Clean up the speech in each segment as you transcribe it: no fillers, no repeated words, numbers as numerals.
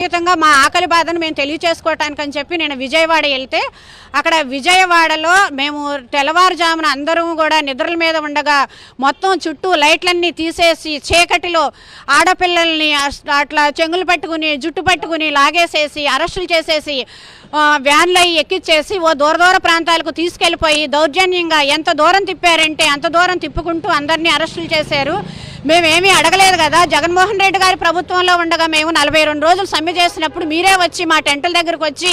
మా ఆకలి బాధను మేము తెలియచేసుకోవటానికి అని చెప్పి నేను విజయవాడ వెళ్తే అక్కడ విజయవాడలో మేము తెల్లవారుజామున అందరం కూడా నిద్రల మీద ఉండగా మొత్తం చుట్టూ లైట్లన్నీ తీసేసి చీకటిలో ఆడపిల్లల్ని అట్లా చెంగులు పట్టుకుని జుట్టు పట్టుకుని లాగేసేసి అరెస్టులు చేసేసి వ్యాన్లు ఎక్కిచ్చేసి ఓ దూర ప్రాంతాలకు తీసుకెళ్ళిపోయి దౌర్జన్యంగా ఎంత దూరం తిప్పారంటే అంత దూరం తిప్పుకుంటూ అందరినీ అరెస్టులు చేశారు. మేమేమీ అడగలేదు కదా. జగన్మోహన్ రెడ్డి గారి ప్రభుత్వంలో ఉండగా మేము 42 రోజులు సమ్మె చేసినప్పుడు మీరే వచ్చి మా టెంటుల దగ్గరకు వచ్చి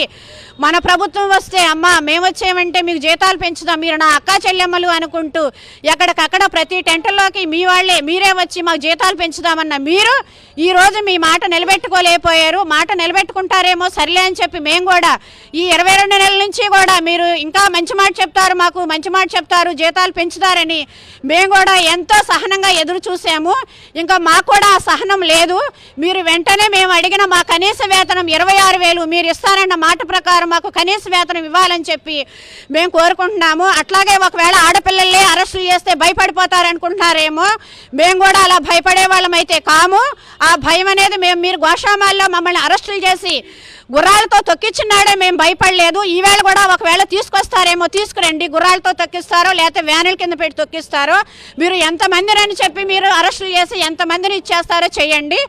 మన ప్రభుత్వం వస్తే అమ్మ మేము వచ్చేమంటే మీకు జీతాలు పెంచుదాం, మీరు నా అక్కా చెల్లెమ్మలు అనుకుంటూ ఎక్కడికక్కడ ప్రతి టెంటుల్లోకి మీ వాళ్ళే మీరే వచ్చి మాకు జీతాలు పెంచుదామన్న మీరు ఈరోజు మీ మాట నిలబెట్టుకోలేకపోయారు. మాట నిలబెట్టుకుంటారేమో సర్లే అని చెప్పి మేము కూడా ఈ 22 నెలల నుంచి కూడా మీరు ఇంకా మంచి మాట చెప్తారు, మాకు మంచి మాట చెప్తారు, జీతాలు పెంచుతారని మేము కూడా ఎంతో సహనంగా ఎదురు చూసాము. ఇంకా మాకు కూడా ఆ సహనం లేదు. మీరు వెంటనే మేము అడిగిన మా కనీస వేతనం 26,000 మీరు ఇస్తారన్న మాట ప్రకారం మాకు కనీస వేతనం ఇవ్వాలని చెప్పి మేము కోరుకుంటున్నాము. అట్లాగే ఒకవేళ ఆడపిల్లలే అరెస్టులు చేస్తే భయపడిపోతారనుకుంటున్నారేమో, మేము కూడా అలా భయపడే వాళ్ళమైతే కాము. ఆ భయం అనేది మీరు గోషామాల్లో మమ్మల్ని అరెస్టులు చేసి గుర్రాలతో తొక్కించినాడే మేము భయపడలేదు. ఈవేళ కూడా ఒకవేళ తీసుకొస్తారేమో తీసుకురండి, గుర్రాలతో తొక్కిస్తారో లేకపోతే వ్యానుల కింద పెట్టి తొక్కిస్తారో, మీరు ఎంతమందిని చెప్పి మీరు అరెస్టులు చేసి ఎంతమందిని ఇచ్చేస్తారో చేయండి.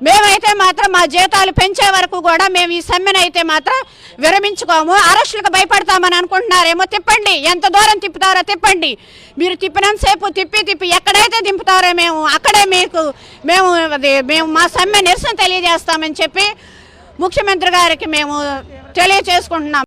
మేమైతే మాత్రం మా జీతాలు పెంచే వరకు కూడా మేము ఈ సమ్మెనైతే మాత్రం విరమించుకోము. అరెస్టులకు భయపడతామని అనుకుంటున్నారేమో, తిప్పండి, ఎంత దూరం తిప్పుతారో తిప్పండి. మీరు తిప్పినంతసేపు తిప్పి ఎక్కడైతే దింపుతారో మేము అక్కడే మేము మా సమ్మె నిరసన తెలియజేస్తామని చెప్పి ముఖ్యమంత్రి గారికి మేము తెలియచేసుకుంటున్నాం.